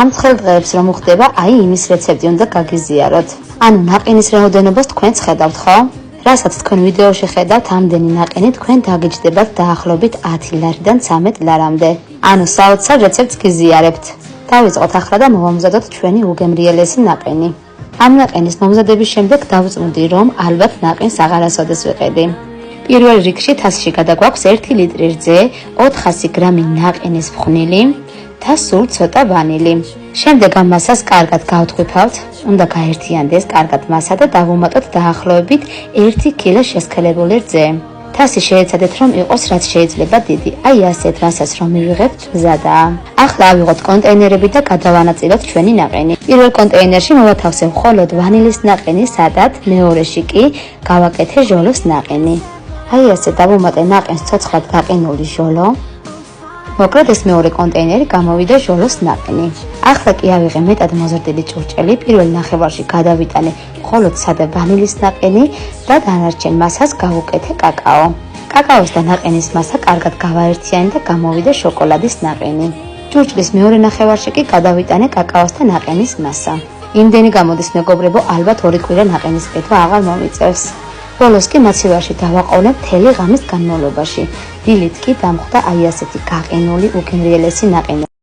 ამ ცხელ დღეებს რომ უხდება, აი იმის რეცეპტი უნდა გაგიზიაროთ. ანუ ნაყინის რაოდენობას თქვენც ხედავთ, ხო? რასაც თქვენ ვიდეოში ხედავთ, ამდენი ნაყინი თქვენ დაგიჯდებათ დაახლოებით 10 ლარიდან 13 ლარამდე. ანუ საოცარ რეცეპტს გიზიარებთ. დავიწყოთ ახლა და მოვამზადოთ ჩვენი უგემრიელესი ნაყინი. ამ ნაყინის მომზადების შემდეგ დავწმუნდი, რომ ალბათ ნაყინს აღარასოდეს ვიყიდი. პირველ რიგში თასში გადაგვაქვს 1 ლიტრი რძე, 400 გრამი ნაყინის ფხვნილი და სულ ცოტა ვანილი. შემდეგ ამ მასას კარგად გავთხვიფავთ, უნდა გაერთიანდეს კარგად მასა და დავუმატოთ დაახლოებით 1 კილო შესქელებული რძე. თასი შეეცადეთ, რომ იყოს რაც შეიძლება დიდი. აი ასეთ მასას რომ მივიღებთ, მზადაა. ახლა ავიღოთ კონტეინერები და გადავანაწილოთ ჩვენი ნაყინი. პირველ კონტეინერში მოვათავსებ მხოლოდ ვანილის ნაყინი, სადაც მეორეში კი გავაკეთე ჟოლოს ნაყინი. აი ასე დავუმატე ნაყინს ცოცხლად გაყინული ჟოლო. მოკლედ ეს მეორე კონტეინერი გამოვიდა ჟოლოს ნაყინი. ახლა კი ავიღე მეტად მოზრდილი ჭურჭელი, პირველ ნახევარში გადავიტანე მხოლოდ სადა ვანილის ნაყინი და დანარჩენ მასას გავუკეთე კაკაო. კაკაოს და ნაყინის მასა კარგად გავაერთიანე და გამოვიდა შოკოლადის ნაყინი. ჭურჭლის მეორე ნახევარში კი გადავიტანე კაკაოს და ნაყინის მასა. იმდენი გამოდის მეგობრებო, ალბათ 2 კვირა ნაყინის ყიდვა აღარ მომიწევს. ბოლოს კი მაცივარში დავაყოვნებ მთელი ღამის განმავლობაში. დილით კი დამხვდა აი ასეთი გაყინული უგემრიელესი ნაყინი.